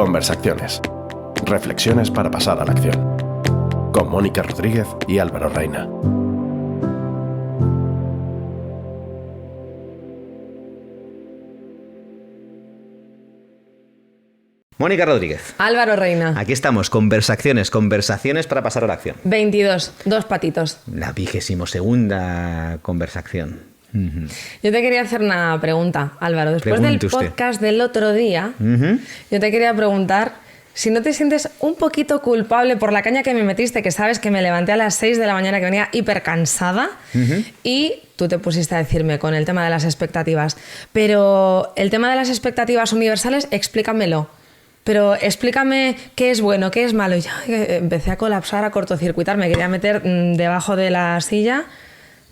Conversaciones. Reflexiones para pasar a la acción. Con Mónica Rodríguez y Álvaro Reina. Mónica Rodríguez. Álvaro Reina. Aquí estamos, conversaciones para pasar a la acción. 22, dos patitos. La 22ª conversación. Yo te quería hacer una pregunta, Álvaro. Después Pregunte del usted. podcast del otro día, yo te quería preguntar si no te sientes un poquito culpable por la caña que me metiste, que sabes que me levanté a las 6 de la mañana, que venía hiper cansada, y tú te pusiste a decirme con el tema de las expectativas. Pero el tema de las expectativas universales, explícamelo. Pero explícame qué es bueno, qué es malo. Y ya empecé a colapsar, a cortocircuitar. Me quería meter debajo de la silla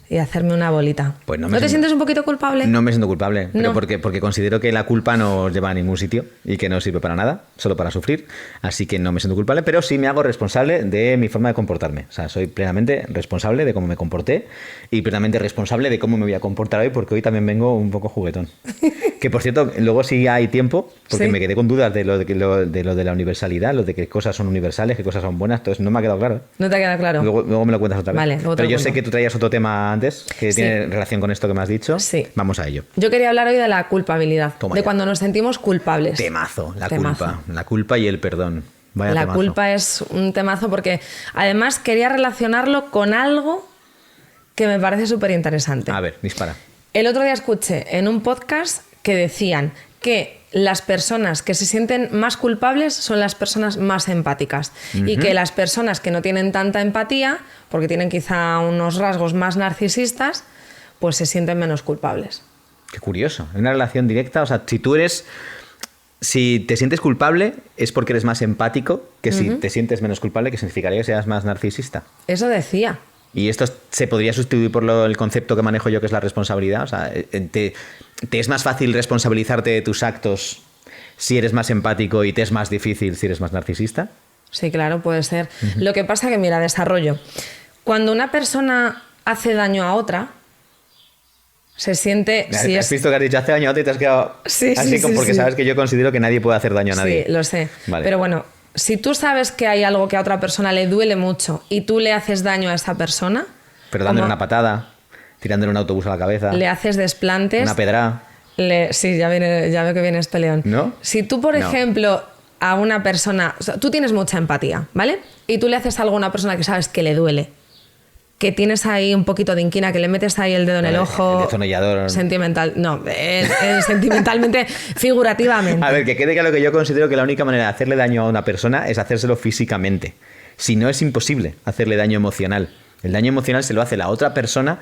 y hacerme una bolita. Pues ¿No te sientes un poquito culpable? No me siento culpable, pero No. porque considero que la culpa no os lleva a ningún sitio y que no sirve para nada, solo para sufrir. Así que no me siento culpable, pero sí me hago responsable de mi forma de comportarme. O sea, soy plenamente responsable de cómo me comporté y plenamente responsable de cómo me voy a comportar hoy, porque hoy también vengo un poco juguetón. Que por cierto, luego sí hay tiempo, porque ¿Sí? me quedé con dudas de lo de la universalidad, lo de qué cosas son universales, qué cosas son buenas, entonces no me ha quedado claro. ¿No te queda claro? Luego me lo cuentas otra vez. Vale, luego te pero lo yo cuento. sé que tú traías otro tema antes que Sí. tiene relación con esto que me has dicho. Sí. Vamos a ello. Yo quería hablar hoy de la culpabilidad, Toma de ya. cuando nos sentimos culpables. Temazo, Temazo. la culpa y el perdón. Vaya La temazo. culpa es un temazo porque además quería relacionarlo con algo que me parece súper interesante. A ver, dispara. El otro día escuché en un podcast que decían que las personas que se sienten más culpables son las personas más empáticas y que las personas que no tienen tanta empatía, porque tienen quizá unos rasgos más narcisistas, pues se sienten menos culpables. Qué curioso. Hay una relación directa. O sea, si te sientes culpable es porque eres más empático que si te sientes menos culpable, que significaría que seas más narcisista. Eso decía. Y esto se podría sustituir por el concepto que manejo yo, que es la responsabilidad. O sea, te es más fácil responsabilizarte de tus actos si eres más empático y te es más difícil si eres más narcisista. Sí, claro, puede ser. Lo que pasa que, mira, desarrollo. Cuando una persona hace daño a otra, se siente... ¿Has visto que has dicho hace daño a otra y te has quedado Sí, así? sí, Porque sí. sabes que yo considero que nadie puede hacer daño a nadie. Sí, lo sé. Vale. Pero bueno, si tú sabes que hay algo que a otra persona le duele mucho y tú le haces daño a esa persona... Pero dándole como una patada, tirándole un autobús a la cabeza, le haces desplantes... una pedra. Sí, ya veo que vienes peleón. ¿No? Si tú, por No. ejemplo, a una persona... O sea, tú tienes mucha empatía, ¿vale? Y tú le haces algo a una persona que sabes que le duele, que tienes ahí un poquito de inquina, que le metes ahí el dedo en el ojo... El destornillador. Sentimental... No, sentimentalmente, figurativamente. A ver, que quede claro que yo considero que la única manera de hacerle daño a una persona es hacérselo físicamente. Si no, es imposible hacerle daño emocional. El daño emocional se lo hace la otra persona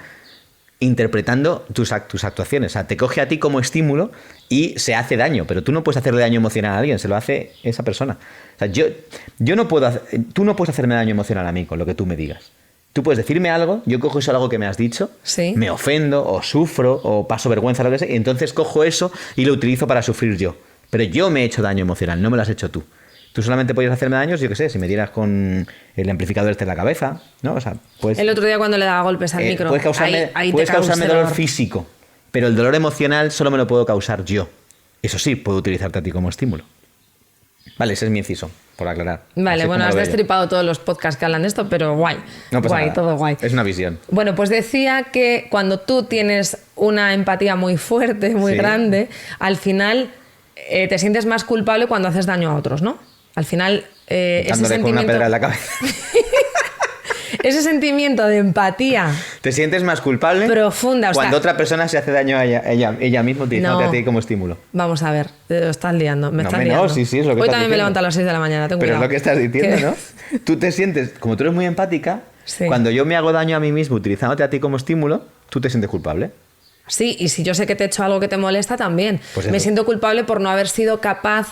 interpretando tus actuaciones. O sea, te coge a ti como estímulo y se hace daño, pero tú no puedes hacerle daño emocional a alguien, se lo hace esa persona. O sea, yo no puedo tú no puedes hacerme daño emocional a mí con lo que tú me digas. Tú puedes decirme algo, yo cojo eso algo que me has dicho, Sí. me ofendo o sufro o paso vergüenza, lo que sea, y entonces cojo eso y lo utilizo para sufrir yo. Pero yo me he hecho daño emocional, no me lo has hecho tú. Tú solamente podías hacerme daños, yo qué sé, si me dieras con el amplificador este en la cabeza, ¿no? O sea, pues... El otro día cuando le daba golpes al micro, Puedes causarme, ahí puedes te causarme causé dolor físico, pero el dolor emocional solo me lo puedo causar yo. Eso sí, puedo utilizarte a ti como estímulo. Vale, ese es mi inciso, por aclarar. Vale, Así bueno, como has lo veo yo. destripado todos los podcasts que hablan de esto, pero guay. No pasa guay, nada. todo guay. Es una visión. Bueno, pues decía que cuando tú tienes una empatía muy fuerte, muy Sí. grande, al final te sientes más culpable cuando haces daño a otros, ¿no? Al final ese Dándole con una sentimiento, pedra en la cabeza. ese sentimiento de empatía ¿Te sientes más culpable? profunda, o sea, Cuando otra persona se hace daño a ella misma utilizándote No. a ti como estímulo. vamos a ver, te lo estás liando, me No, estás hombre, no, liando. sí, sí, es lo que Hoy estás también me diciendo. levanto a las 6 de la mañana, ten Pero es cuidado. lo que estás diciendo, Que- ¿no? Tú te sientes, como tú eres muy empática, Sí. cuando yo me hago daño a mí mismo utilizándote a ti como estímulo, tú te sientes culpable. Sí, y si yo sé que te he hecho algo que te molesta también. Pues Me eso. siento culpable por no haber sido capaz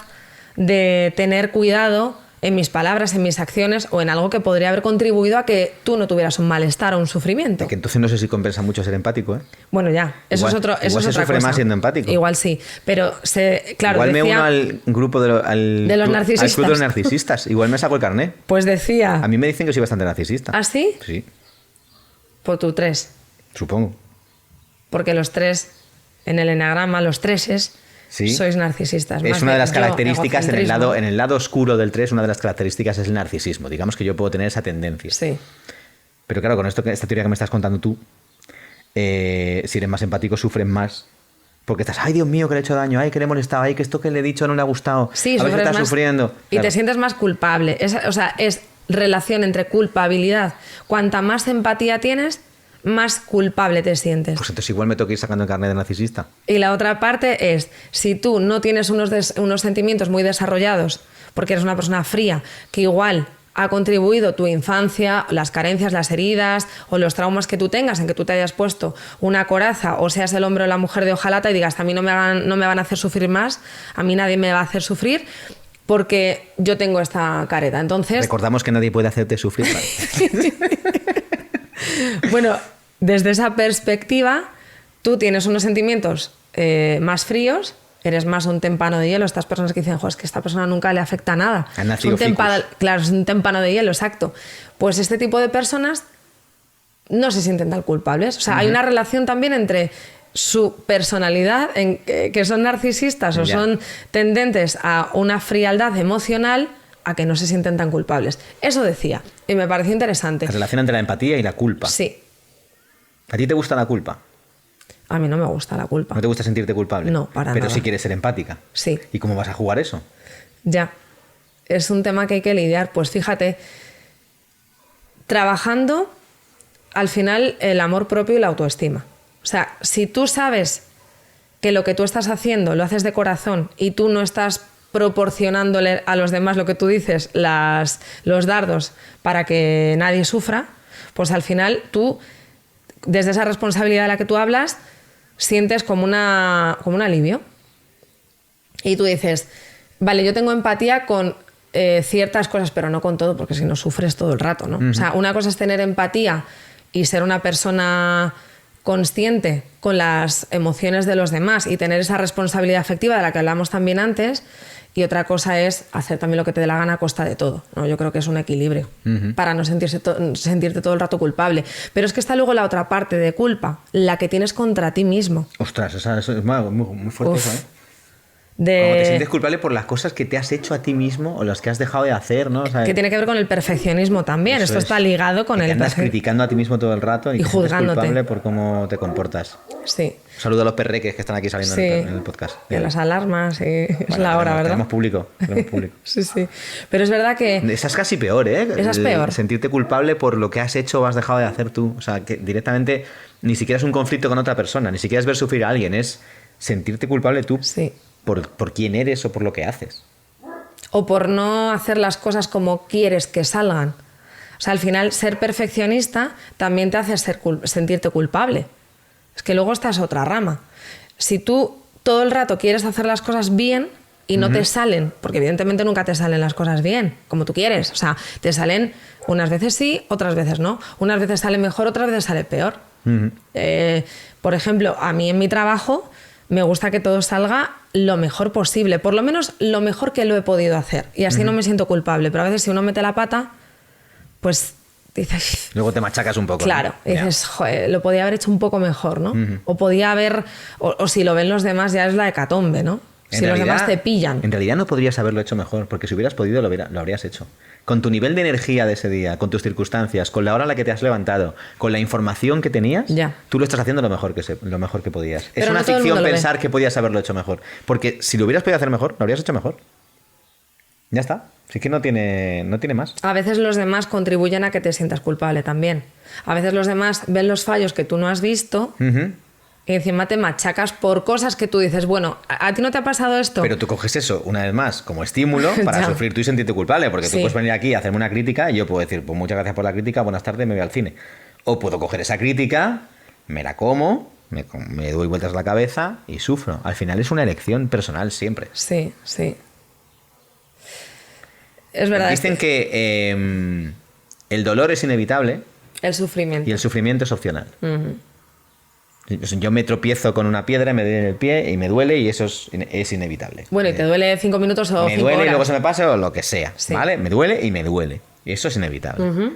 de tener cuidado en mis palabras, en mis acciones o en algo que podría haber contribuido a que tú no tuvieras un malestar o un sufrimiento. Que entonces no sé si compensa mucho ser empático, ¿eh? Bueno, ya, eso Igual- es otro. Eso igual es se otra sufre cosa. más siendo empático. Igual sí, pero claro, Igual me decía, uno al grupo de los narcisistas. Al club de los narcisistas. Igual me saco el carné. pues decía, A mí me dicen que soy bastante narcisista. ¿ah, sí? Sí, Por tu 3, supongo. porque los 3 en el enagrama, los 3s ¿Sí? sois narcisistas. Es más una de las yo, características egocentrismo. en el lado oscuro del 3, una de las características es el narcisismo. Digamos que yo puedo tener esa tendencia. Sí. Pero claro, con esta teoría que me estás contando tú, si eres más empático, sufres más. Porque estás, ay Dios mío, que le he hecho daño, ay que le he molestado, ay que esto que le he dicho no le ha gustado, Sí, a veces sufres estás más sufriendo. y Claro. te sientes más culpable. O sea, es relación entre culpabilidad. Cuanta más empatía tienes, más culpable te sientes. Pues entonces igual me tengo que ir sacando el carnet de narcisista. Y la otra parte es, si tú no tienes unos sentimientos muy desarrollados, porque eres una persona fría, que igual ha contribuido tu infancia, las carencias, las heridas o los traumas que tú tengas en que tú te hayas puesto una coraza o seas el hombre o la mujer de hojalata y digas, a mí no me van a hacer sufrir más, a mí nadie me va a hacer sufrir porque yo tengo esta careta. Entonces, Recordamos que nadie puede hacerte sufrir. bueno, desde esa perspectiva, tú tienes unos sentimientos más fríos, eres más un témpano de hielo. Estas personas que dicen, es que a esta persona nunca le afecta nada. Han nacido Claro, es un témpano de hielo, exacto. Pues este tipo de personas no se sienten tan culpables. O sea, hay una relación también entre su personalidad, que son narcisistas o son tendentes a una frialdad emocional, a que no se sienten tan culpables. Eso decía, y me pareció interesante. La relación entre la empatía y la culpa. Sí. ¿A ti te gusta la culpa? A mí no me gusta la culpa. ¿No te gusta sentirte culpable? No, para Pero nada. sí quieres ser empática. Sí. ¿Y cómo vas a jugar eso? Ya. Es un tema que hay que lidiar. Pues fíjate, trabajando, al final, el amor propio y la autoestima. O sea, si tú sabes que lo que tú estás haciendo lo haces de corazón y tú no estás proporcionándole a los demás lo que tú dices, los dardos para que nadie sufra, pues al final tú, desde esa responsabilidad de la que tú hablas, sientes como un alivio. Y tú dices, vale, yo tengo empatía con ciertas cosas, pero no con todo, porque si no sufres todo el rato, ¿no? O sea, una cosa es tener empatía y ser una persona consciente con las emociones de los demás y tener esa responsabilidad afectiva de la que hablamos también antes, y otra cosa es hacer también lo que te dé la gana a costa de todo, ¿no? Yo creo que es un equilibrio para no sentirte todo el rato culpable. Pero es que está luego la otra parte de culpa, la que tienes contra ti mismo. Ostras, eso es muy fuerte. Uf. Eso, ¿eh? Cuando te sientes culpable por las cosas que te has hecho a ti mismo o las que has dejado de hacer, ¿no? O sea, Que tiene que ver con el perfeccionismo también. eso Esto es. está ligado con Que te el andas criticando a ti mismo todo el rato y te sientes juzgándote. culpable por cómo te comportas. Sí. Un saludo a los perreques que están aquí saliendo Sí. en el podcast. Y a las alarmas, y es Bueno, la hora, ¿verdad? Tenemos público. Sí, sí. Pero es verdad que Esa es casi peor, ¿eh? Esa es peor. Sentirte culpable por lo que has hecho o has dejado de hacer tú. O sea, que directamente ni siquiera es un conflicto con otra persona, ni siquiera es ver sufrir a alguien, es sentirte culpable tú sí. por quién eres o por lo que haces. O por no hacer las cosas como quieres que salgan. O sea, al final, ser perfeccionista también te hace sentirte culpable. Es que luego esta es otra rama. Si tú todo el rato quieres hacer las cosas bien y no te salen, porque evidentemente nunca te salen las cosas bien, como tú quieres. O sea, te salen unas veces sí, otras veces no. Unas veces sale mejor, otras veces sale peor. Por ejemplo, a mí en mi trabajo me gusta que todo salga lo mejor posible, por lo menos lo mejor que lo he podido hacer. Y así no me siento culpable. Pero a veces si uno mete la pata, pues dices... Luego te machacas un poco. Claro, ¿no? dices, joder, lo podía haber hecho un poco mejor, ¿no? O podía haber... O si lo ven los demás ya es la hecatombe, ¿no? Si los demás te pillan. En realidad no podrías haberlo hecho mejor, porque si hubieras podido lo habrías hecho. Con tu nivel de energía de ese día, con tus circunstancias, con la hora en la que te has levantado, con la información que tenías, Ya. tú lo estás haciendo lo mejor que podías. Pero es una no todo el ficción mundo lo pensar ve. que podías haberlo hecho mejor. Porque si lo hubieras podido hacer mejor, lo habrías hecho mejor. Ya está. Así que no tiene más. A veces los demás contribuyen a que te sientas culpable también. A veces los demás ven los fallos que tú no has visto y encima te machacas por cosas que tú dices, bueno, ¿a ti no te ha pasado esto? Pero tú coges eso, una vez más, como estímulo para Ya. sufrir tú y sentirte culpable. Porque tú Sí. puedes venir aquí a hacerme una crítica y yo puedo decir, pues muchas gracias por la crítica, buenas tardes, me voy al cine. O puedo coger esa crítica, me la como, me doy vueltas a la cabeza y sufro. Al final es una elección personal siempre. Sí, sí. Es verdad. Dicen que el dolor es inevitable El sufrimiento. y el sufrimiento es opcional. Yo me tropiezo con una piedra, me duele en el pie y me duele y eso es inevitable. Bueno, y te duele 5 minutos o 5 me 5 duele horas. y luego se me pasa o lo que sea, Sí. ¿vale? Me duele y me duele. Y eso es inevitable.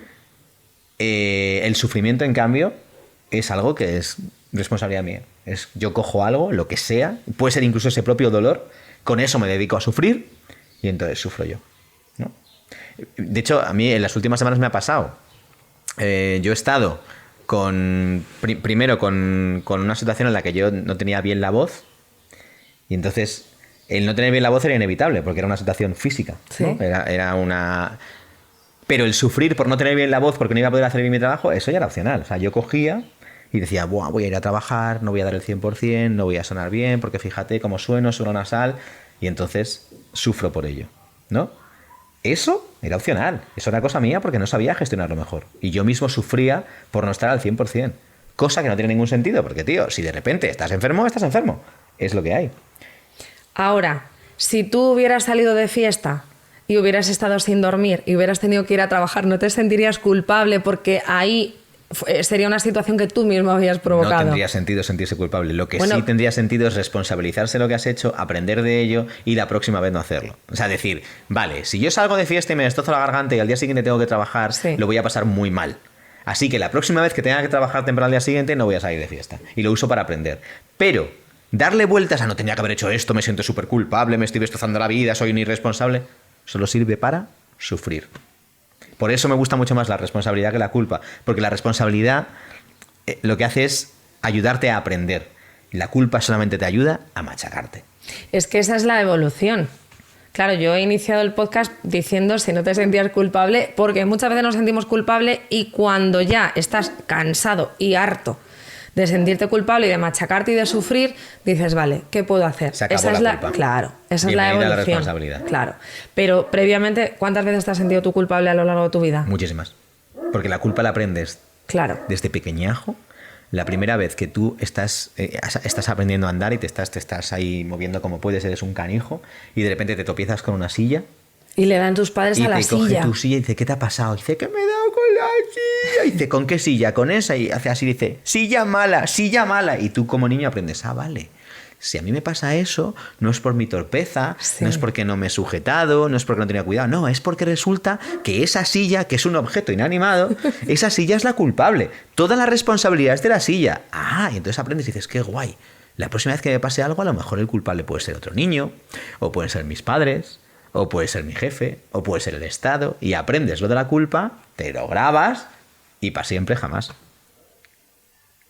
El sufrimiento, en cambio, es algo que es responsabilidad mía. Yo cojo algo, lo que sea, puede ser incluso ese propio dolor, con eso me dedico a sufrir y entonces sufro yo, ¿no? De hecho, a mí en las últimas semanas me ha pasado. Yo he estado primero con una situación en la que yo no tenía bien la voz, y entonces el no tener bien la voz era inevitable porque era una situación física, ¿no? Era una... Pero el sufrir por no tener bien la voz porque no iba a poder hacer bien mi trabajo, eso ya era opcional. O sea, yo cogía y decía, buah, voy a ir a trabajar, no voy a dar el 100%, no voy a sonar bien porque fíjate cómo sueno nasal, y entonces sufro por ello, ¿no? Eso era opcional, eso era cosa mía porque no sabía gestionarlo mejor. Y yo mismo sufría por no estar al 100%, cosa que no tiene ningún sentido, porque, tío, si de repente estás enfermo, es lo que hay. Ahora, si tú hubieras salido de fiesta y hubieras estado sin dormir y hubieras tenido que ir a trabajar, ¿no te sentirías culpable porque ahí sería una situación que tú mismo habías provocado? No tendría sentido sentirse culpable. Lo que sí tendría sentido es responsabilizarse de lo que has hecho, aprender de ello y la próxima vez no hacerlo. O sea, decir, vale, si yo salgo de fiesta y me destrozo la garganta y al día siguiente tengo que trabajar, lo voy a pasar muy mal. Así que la próxima vez que tenga que trabajar temprano al día siguiente no voy a salir de fiesta. Y lo uso para aprender. Pero darle vueltas a no tenía que haber hecho esto, me siento súper culpable, me estoy destrozando la vida, soy un irresponsable, solo sirve para sufrir. Por eso me gusta mucho más la responsabilidad que la culpa, porque la responsabilidad lo que hace es ayudarte a aprender. La culpa solamente te ayuda a machacarte. Es que esa es la evolución. Claro, yo he iniciado el podcast diciendo si no te sentías culpable, porque muchas veces nos sentimos culpables y cuando ya estás cansado y harto de sentirte culpable y de machacarte y de sufrir, dices, vale, ¿qué puedo hacer? Se acabó la culpa. Claro, esa es la evolución. La responsabilidad. Claro. Pero previamente, ¿cuántas veces te has sentido tú culpable a lo largo de tu vida? Muchísimas. Porque la culpa la aprendes desde pequeñajo. La primera vez que tú estás aprendiendo a andar y te estás ahí moviendo como puedes, eres un canijo, y de repente te tropiezas con una silla. Y le dan tus padres a la silla. Y te coge tu silla y dice, ¿qué te ha pasado? Y dice, que me he dado con la silla. Y dice, ¿con qué silla? Con esa. Y hace así, dice, silla mala, silla mala. Y tú como niño aprendes, vale. Si a mí me pasa eso, no es por mi torpeza, no es porque no me he sujetado, no es porque no tenía cuidado. No, es porque resulta que esa silla, que es un objeto inanimado, esa silla es la culpable. Toda la responsabilidad es de la silla. Ah, y entonces aprendes y dices, qué guay. La próxima vez que me pase algo, a lo mejor el culpable puede ser otro niño, o pueden ser mis padres, o puede ser mi jefe, o puede ser el Estado, y aprendes lo de la culpa, te lo grabas y para siempre jamás.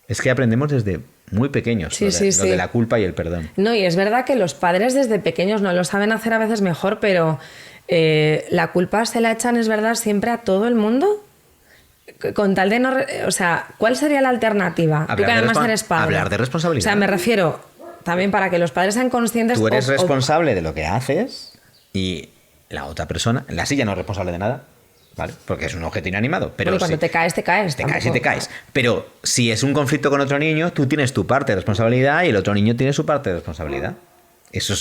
Es que aprendemos desde muy pequeños lo de la culpa y el perdón. No, y es verdad que los padres desde pequeños no lo saben hacer a veces mejor, pero la culpa se la echan, es verdad, siempre a todo el mundo. Con tal de no... O sea, ¿cuál sería la alternativa? Tú que además eres padre. Hablar de responsabilidad. O sea, me refiero también para que los padres sean conscientes... Tú eres responsable de lo que haces... Y la otra persona, la silla no es responsable de nada, ¿vale? Porque es un objeto inanimado. Pero bueno, cuando te caes, te caes. Te caes y te caes. Pero si es un conflicto con otro niño, tú tienes tu parte de responsabilidad y el otro niño tiene su parte de responsabilidad. Eso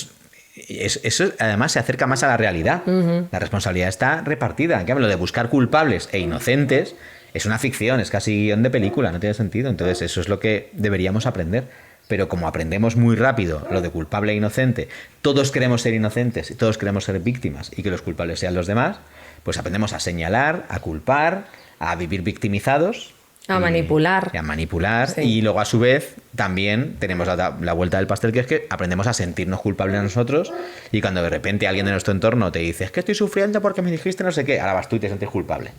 además se acerca más a la realidad. La responsabilidad está repartida. En cambio, lo de buscar culpables e inocentes es una ficción, es casi guión de película, no tiene sentido. Entonces eso es lo que deberíamos aprender. Pero como aprendemos muy rápido lo de culpable e inocente, todos queremos ser inocentes y todos queremos ser víctimas y que los culpables sean los demás, pues aprendemos a señalar, a culpar, a vivir victimizados. A manipular. Y a manipular. Sí. Y luego, a su vez, también tenemos la vuelta del pastel, que es que aprendemos a sentirnos culpables a nosotros, y cuando de repente alguien de nuestro entorno te dice, es que estoy sufriendo porque me dijiste no sé qué, ahora vas tú y te sientes culpable.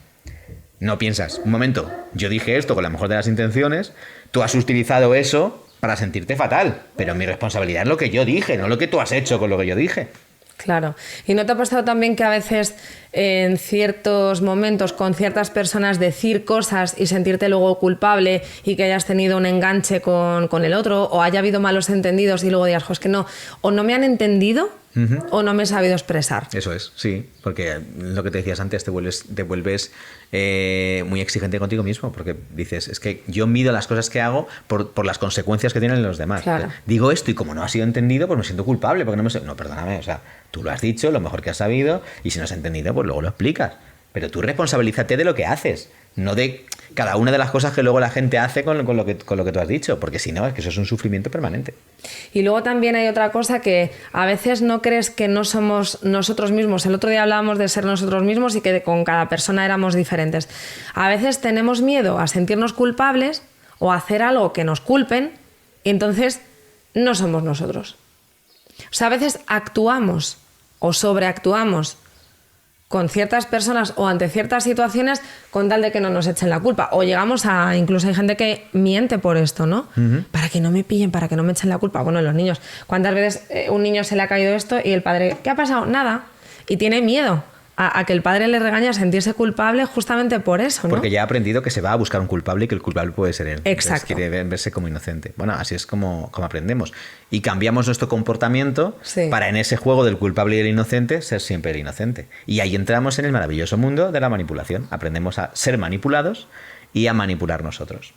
No piensas, un momento, yo dije esto con la mejor de las intenciones, tú has utilizado eso para sentirte fatal, pero mi responsabilidad es lo que yo dije, no lo que tú has hecho con lo que yo dije. Claro. ¿Y no te ha pasado también que a veces en ciertos momentos con ciertas personas decir cosas y sentirte luego culpable y que hayas tenido un enganche con el otro, o haya habido malos entendidos y luego digas, jo, es que no, o no me han entendido o no me he sabido expresar? Eso es, sí, porque lo que te decías antes, te vuelves muy exigente contigo mismo, porque dices, es que yo mido las cosas que hago por las consecuencias que tienen los demás. Claro. Digo esto y como no ha sido entendido, pues me siento culpable, porque no, perdóname, o sea, tú lo has dicho, lo mejor que has sabido, y si no has entendido, pues luego lo explicas. Pero tú responsabilízate de lo que haces, no de cada una de las cosas que luego la gente hace con lo que tú has dicho, porque si no, es que eso es un sufrimiento permanente. Y luego también hay otra cosa que a veces no crees que no somos nosotros mismos. El otro día hablábamos de ser nosotros mismos y que con cada persona éramos diferentes. A veces tenemos miedo a sentirnos culpables o a hacer algo que nos culpen Y entonces no somos nosotros. O sea, a veces actuamos o sobreactuamos con ciertas personas o ante ciertas situaciones con tal de que no nos echen la culpa. O llegamos a... Incluso hay gente que miente por esto, ¿no? Para que no me pillen, para que no me echen la culpa. Bueno, los niños. ¿Cuántas veces un niño se le ha caído esto y el padre, ¿qué ha pasado? Nada. Y tiene miedo a que el padre le regañe, a sentirse culpable justamente por eso, ¿no? Porque ya ha aprendido que se va a buscar un culpable y que el culpable puede ser él. Exacto. Entonces quiere verse como inocente. Bueno, así es como aprendemos. Y cambiamos nuestro comportamiento para en ese juego del culpable y el inocente ser siempre el inocente. Y ahí entramos en el maravilloso mundo de la manipulación. Aprendemos a ser manipulados y a manipular nosotros.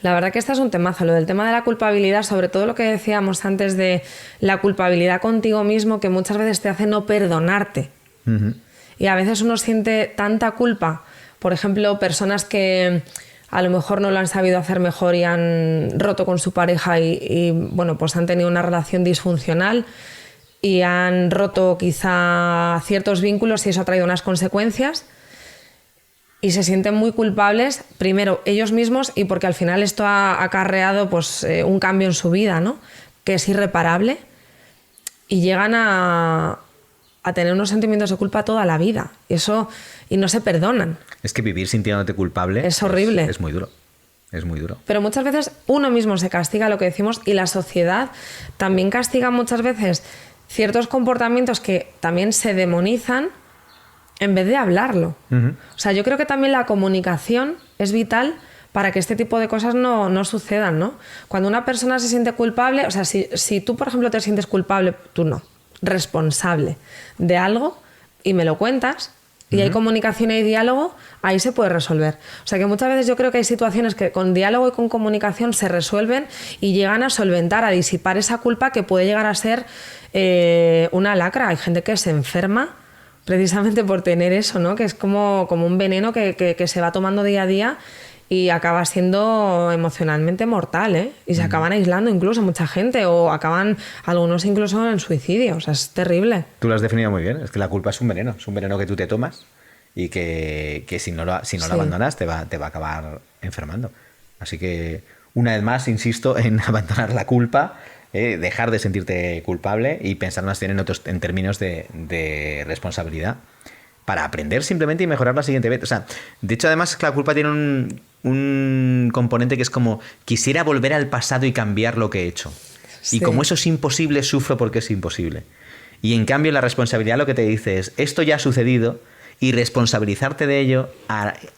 La verdad que este es un temazo, lo del tema de la culpabilidad, sobre todo lo que decíamos antes de la culpabilidad contigo mismo, que muchas veces te hace no perdonarte. Y a veces uno siente tanta culpa, por ejemplo, personas que a lo mejor no lo han sabido hacer mejor y han roto con su pareja y bueno, pues han tenido una relación disfuncional y han roto quizá ciertos vínculos y eso ha traído unas consecuencias y se sienten muy culpables, primero ellos mismos y porque al final esto ha acarreado pues, un cambio en su vida, ¿no? Que es irreparable y llegan a tener unos sentimientos de culpa toda la vida. Y no se perdonan. Es que vivir sintiéndote culpable es horrible. Es muy duro. Es muy duro. Pero muchas veces uno mismo se castiga, lo que decimos, y la sociedad también castiga muchas veces ciertos comportamientos que también se demonizan en vez de hablarlo. O sea, yo creo que también la comunicación es vital para que este tipo de cosas no sucedan, ¿no? Cuando una persona se siente culpable, o sea, si tú, por ejemplo, te sientes culpable, tú no, responsable de algo y me lo cuentas y hay comunicación y diálogo, ahí se puede resolver. O sea que muchas veces yo creo que hay situaciones que con diálogo y con comunicación se resuelven y llegan a solventar, a disipar esa culpa que puede llegar a ser una lacra. Hay gente que se enferma precisamente por tener eso, ¿no? Que es como un veneno que se va tomando día a día y acaba siendo emocionalmente mortal, ¿eh? Y se acaban aislando incluso mucha gente o acaban algunos incluso en suicidio. O sea, es terrible. Tú lo has definido muy bien. Es que la culpa es un veneno que tú te tomas y que si no lo abandonas te va a acabar enfermando. Así que, una vez más, insisto en abandonar la culpa, dejar de sentirte culpable y pensar más bien en términos de responsabilidad para aprender simplemente y mejorar la siguiente vez. O sea, de hecho, además, la culpa tiene un componente que es como quisiera volver al pasado y cambiar lo que he hecho. Sí. Y como eso es imposible, sufro porque es imposible. Y en cambio, la responsabilidad lo que te dice es, esto ya ha sucedido y responsabilizarte de ello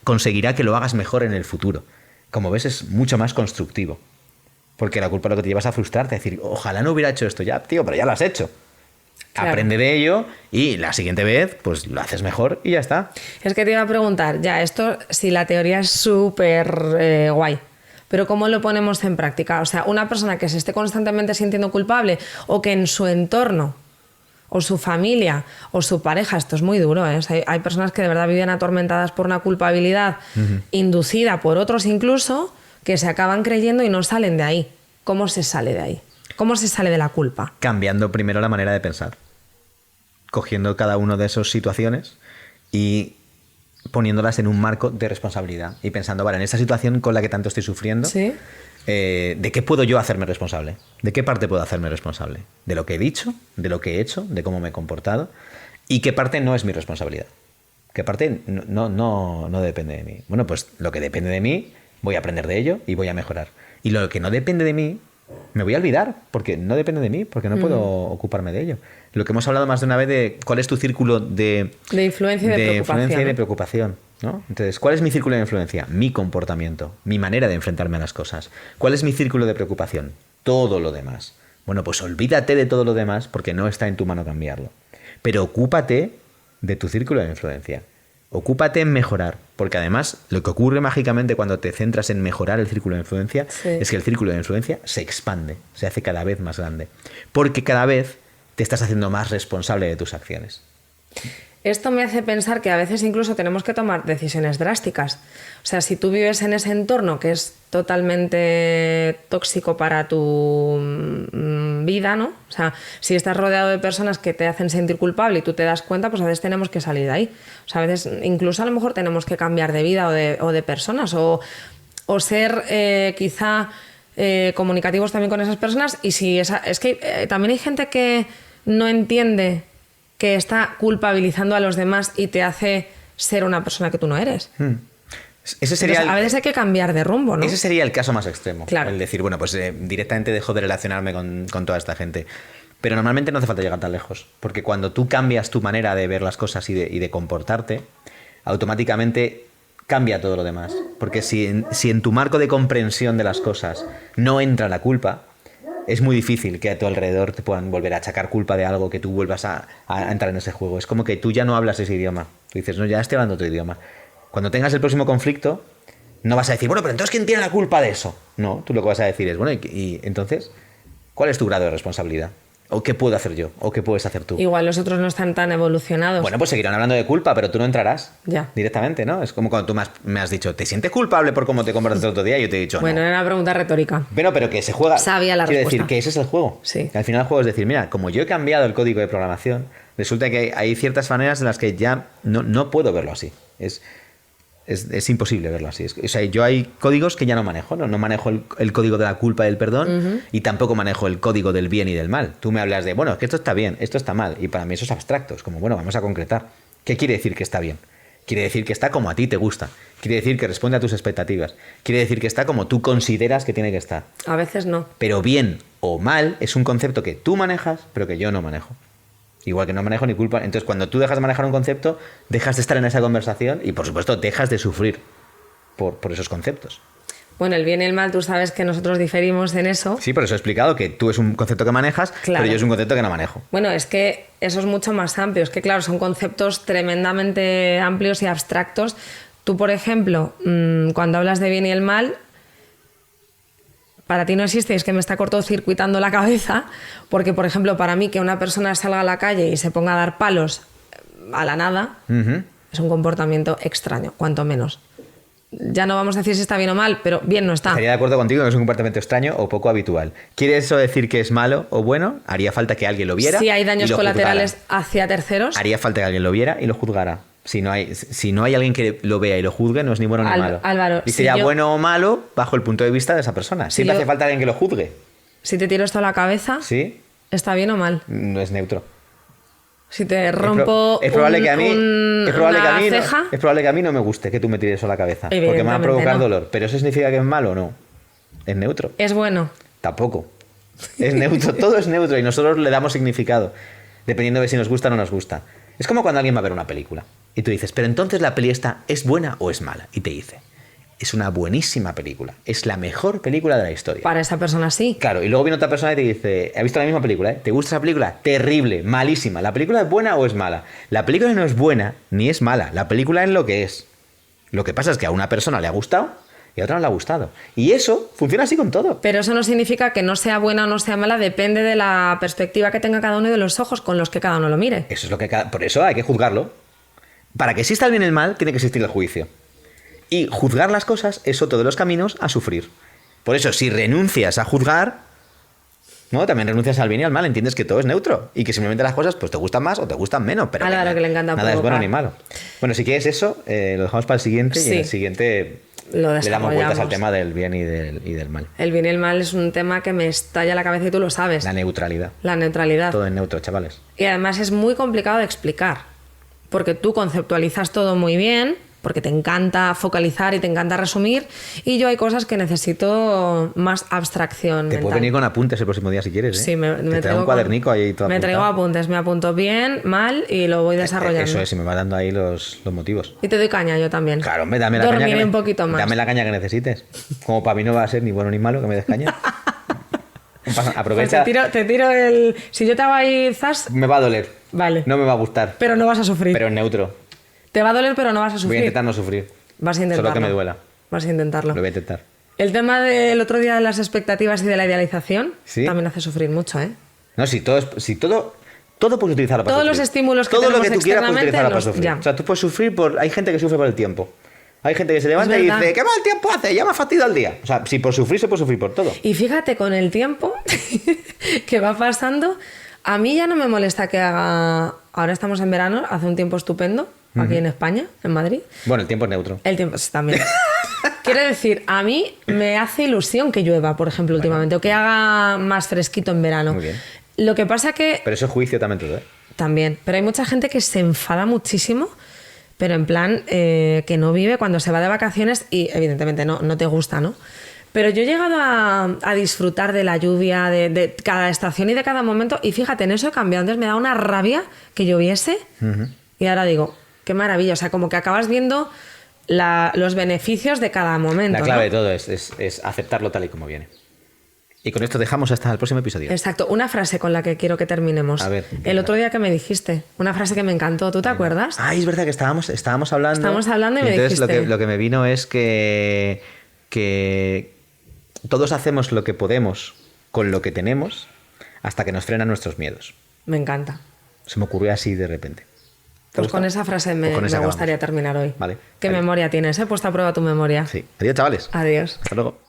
conseguirá que lo hagas mejor en el futuro. Como ves, es mucho más constructivo. Porque la culpa lo que te lleva es a frustrarte, a decir, ojalá no hubiera hecho esto ya, tío, pero ya lo has hecho. Claro. Aprende de ello y la siguiente vez pues lo haces mejor y ya está. Es que te iba a preguntar, ya esto, si la teoría es súper guay, pero ¿cómo lo ponemos en práctica? O sea, una persona que se esté constantemente sintiendo culpable o que en su entorno o su familia o su pareja, esto es muy duro, ¿eh? O sea, hay personas que de verdad viven atormentadas por una culpabilidad inducida por otros incluso, que se acaban creyendo y no salen de ahí. ¿Cómo se sale de ahí? ¿Cómo se sale de la culpa? Cambiando primero la manera de pensar. Cogiendo cada una de esas situaciones y poniéndolas en un marco de responsabilidad. Y pensando, vale, en esta situación con la que tanto estoy sufriendo, ¿sí? ¿De qué puedo yo hacerme responsable? ¿De qué parte puedo hacerme responsable? ¿De lo que he dicho? ¿De lo que he hecho? ¿De cómo me he comportado? ¿Y qué parte no es mi responsabilidad? ¿Qué parte no depende de mí? Bueno, pues lo que depende de mí, voy a aprender de ello y voy a mejorar. Y lo que no depende de mí, me voy a olvidar, porque no depende de mí, porque no puedo ocuparme de ello. Lo que hemos hablado más de una vez de cuál es tu círculo de influencia y de preocupación, ¿no? Entonces, ¿cuál es mi círculo de influencia? Mi comportamiento, mi manera de enfrentarme a las cosas. ¿Cuál es mi círculo de preocupación? Todo lo demás. Bueno, pues olvídate de todo lo demás porque no está en tu mano cambiarlo. Pero ocúpate de tu círculo de influencia. Ocúpate en mejorar, porque además lo que ocurre mágicamente cuando te centras en mejorar el círculo de influencia es que el círculo de influencia se expande, se hace cada vez más grande, porque cada vez te estás haciendo más responsable de tus acciones. Esto me hace pensar que a veces incluso tenemos que tomar decisiones drásticas. O sea, si tú vives en ese entorno que es totalmente tóxico para tu vida, ¿no? O sea, si estás rodeado de personas que te hacen sentir culpable y tú te das cuenta, pues a veces tenemos que salir de ahí. O sea, a veces incluso a lo mejor tenemos que cambiar de vida o de personas o ser quizá comunicativos también con esas personas. Y si es que también hay gente que no entiende que está culpabilizando a los demás y te hace ser una persona que tú no eres. Ese sería Entonces, a veces hay que cambiar de rumbo, ¿no? Ese sería el caso más extremo. Claro. El decir, bueno, pues directamente dejo de relacionarme con toda esta gente. Pero normalmente no hace falta llegar tan lejos. Porque cuando tú cambias tu manera de ver las cosas y de comportarte, automáticamente cambia todo lo demás. Porque si en tu marco de comprensión de las cosas no entra la culpa, es muy difícil que a tu alrededor te puedan volver a achacar culpa de algo, que tú vuelvas a entrar en ese juego. Es como que tú ya no hablas ese idioma. Tú dices, no, ya estoy hablando otro idioma. Cuando tengas el próximo conflicto, no vas a decir, bueno, pero entonces ¿quién tiene la culpa de eso? No, tú lo que vas a decir es, bueno, y entonces, ¿cuál es tu grado de responsabilidad? ¿O qué puedo hacer yo? ¿O qué puedes hacer tú? Igual los otros no están tan evolucionados. Bueno, pues seguirán hablando de culpa, pero tú no entrarás Ya. directamente, ¿no? Es como cuando tú me has dicho, ¿te sientes culpable por cómo te comportaste el otro día? Y yo te he dicho, Bueno, no. era una pregunta retórica. Pero que se juega. Sabía la Quiero respuesta. decir que ese es el juego. Sí. Que al final el juego es decir, mira, como yo he cambiado el código de programación, resulta que hay ciertas maneras en las que ya no puedo verlo así. Es imposible verlo así. O sea, yo hay códigos que ya no manejo. No manejo el código de la culpa y del perdón y tampoco manejo el código del bien y del mal. Tú me hablas de, bueno, es que esto está bien, esto está mal. Y para mí eso es abstracto. Es como, bueno, vamos a concretar. ¿Qué quiere decir que está bien? Quiere decir que está como a ti te gusta. Quiere decir que responde a tus expectativas. Quiere decir que está como tú consideras que tiene que estar. A veces no. Pero bien o mal es un concepto que tú manejas, pero que yo no manejo. Igual que no manejo ni culpa. Entonces, cuando tú dejas de manejar un concepto, dejas de estar en esa conversación y, por supuesto, dejas de sufrir por esos conceptos. Bueno, el bien y el mal, tú sabes que nosotros diferimos en eso. Sí, por eso he explicado que tú es un concepto que manejas, Claro. pero yo es un concepto que no manejo. Bueno, es que eso es mucho más amplio. Es que, claro, son conceptos tremendamente amplios y abstractos. Tú, por ejemplo, cuando hablas de bien y el mal, para ti no existe, es que me está cortocircuitando la cabeza, porque, por ejemplo, para mí que una persona salga a la calle y se ponga a dar palos a la nada, es un comportamiento extraño, cuanto menos. Ya no vamos a decir si está bien o mal, pero bien no está. Estaría de acuerdo contigo que es un comportamiento extraño o poco habitual. ¿Quiere eso decir que es malo o bueno? Haría falta que alguien lo viera. Si hay daños y lo colaterales juzgara. hacia terceros. Haría falta que alguien lo viera y lo juzgara. Si no hay alguien que lo vea y lo juzgue, no es ni bueno ni malo. Álvaro, y si sería yo- bueno o malo bajo el punto de vista de esa persona. Siempre yo- hace falta alguien que lo juzgue. Si te tiro esto a la cabeza, ¿Sí? ¿está bien o mal? No es neutro. Si te rompo Es probable que a mí, una es probable ceja, que a mí no me guste que tú me tires eso a la cabeza. Porque me va a Evidentemente provocar no. dolor. ¿Pero eso significa que es malo o no? Es neutro. es bueno. Tampoco. Es neutro. Todo es neutro y nosotros le damos significado. Dependiendo de si nos gusta o no nos gusta. Es como cuando alguien va a ver una película. Y tú dices, pero entonces la peli esta ¿es buena o es mala? Y te dice, es una buenísima película. Es la mejor película de la historia. Para esa persona sí. Claro, y luego viene otra persona y te dice, ¿has visto la misma película? ¿Te gusta esa película? Terrible, malísima. ¿La película es buena o es mala? La película no es buena ni es mala. La película es lo que es. Lo que pasa es que a una persona le ha gustado y a otra no le ha gustado. Y eso funciona así con todo. Pero eso no significa que no sea buena o no sea mala, depende de la perspectiva que tenga cada uno y de los ojos con los que cada uno lo mire. Eso es lo que por eso hay que juzgarlo. Para que exista el bien y el mal, tiene que existir el juicio. Y juzgar las cosas es otro de los caminos a sufrir. Por eso, si renuncias a juzgar, ¿no? También renuncias al bien y al mal, entiendes que todo es neutro. Y que simplemente las cosas pues te gustan más o te gustan menos. Pero Álvaro, que le encanta nada es bueno provocar. ni malo. Bueno, si quieres eso, lo dejamos para el siguiente. Y Sí. en el siguiente Lo le damos vueltas al desarrollamos. tema del bien y del mal. El bien y el mal es un tema que me estalla la cabeza y tú lo sabes. La neutralidad. La neutralidad. Todo es neutro, chavales. Y además es muy complicado de explicar, porque tú conceptualizas todo muy bien, porque te encanta focalizar y te encanta resumir, y yo hay cosas que necesito más abstracción Te mental. puedo venir con apuntes el próximo día si quieres, ¿eh? Sí, me Te traigo traigo un cuadernico ahí todo me traigo apuntado. apuntes, me apunto bien, mal y lo voy desarrollando. Eso es, y me va dando ahí los motivos. Y te doy caña yo también. Claro, hombre, dame la caña. Dormiré un poquito más. Dame la caña que necesites. Como para mí no va a ser ni bueno ni malo que me des caña. Pues Aprovecha. te tiro el... Si yo te hago ahí zas, Me va a doler. vale. No me va a gustar. Pero no vas a sufrir. Pero es neutro. Te va a doler, pero no vas a Voy a sufrir. intentar no sufrir. Vas a intentarlo. Solo que me duela. Vas a intentarlo. Lo voy a intentar. El tema del otro día de las expectativas y de la idealización ¿Sí? también hace sufrir mucho, ¿eh? No, si todo puedes utilizarlo para Todos sufrir. los estímulos que todo lo que tenemos tú quieras puedes externamente utilizarlo para nos- sufrir. ya. O sea, tú puedes sufrir hay gente que sufre por el tiempo. Hay gente que se levanta Es y verdad. dice, ¿qué mal tiempo hace? Ya me ha fastidiado el día. O sea, si por sufrir se puede sufrir por todo. Y fíjate, con el tiempo que va pasando, a mí ya no me molesta que haga... Ahora estamos en verano, hace un tiempo estupendo, aquí en España, en Madrid. Bueno, el tiempo es neutro. El tiempo sí, también. Quiero decir, a mí me hace ilusión que llueva, por ejemplo, últimamente, o que haga más fresquito en verano. Muy bien. Lo que pasa que... Pero eso es juicio también todo, ¿eh? También, pero hay mucha gente que se enfada muchísimo, pero en plan que no vive cuando se va de vacaciones y evidentemente no te gusta, ¿no? Pero yo he llegado a disfrutar de la lluvia, de cada estación y de cada momento, y fíjate, en eso he cambiado. Antes me da una rabia que lloviese y ahora digo, qué maravilla, o sea, como que acabas viendo los beneficios de cada momento. La clave ¿no? de todo es aceptarlo tal y como viene. Y con esto dejamos hasta el próximo episodio. Exacto, una frase con la que quiero que terminemos. A ver, el otro día que me dijiste, una frase que me encantó, ¿tú te acuerdas? Ah, es verdad que estábamos hablando. Estábamos hablando y me entonces dijiste... lo que me vino es que todos hacemos lo que podemos con lo que tenemos hasta que nos frenan nuestros miedos. Me encanta. Se me ocurrió así de repente. Pues con esa frase me gustaría terminar hoy. Vale. ¿Qué memoria tienes? He puesto a prueba tu memoria. Sí. Adiós, chavales. Adiós. Hasta luego.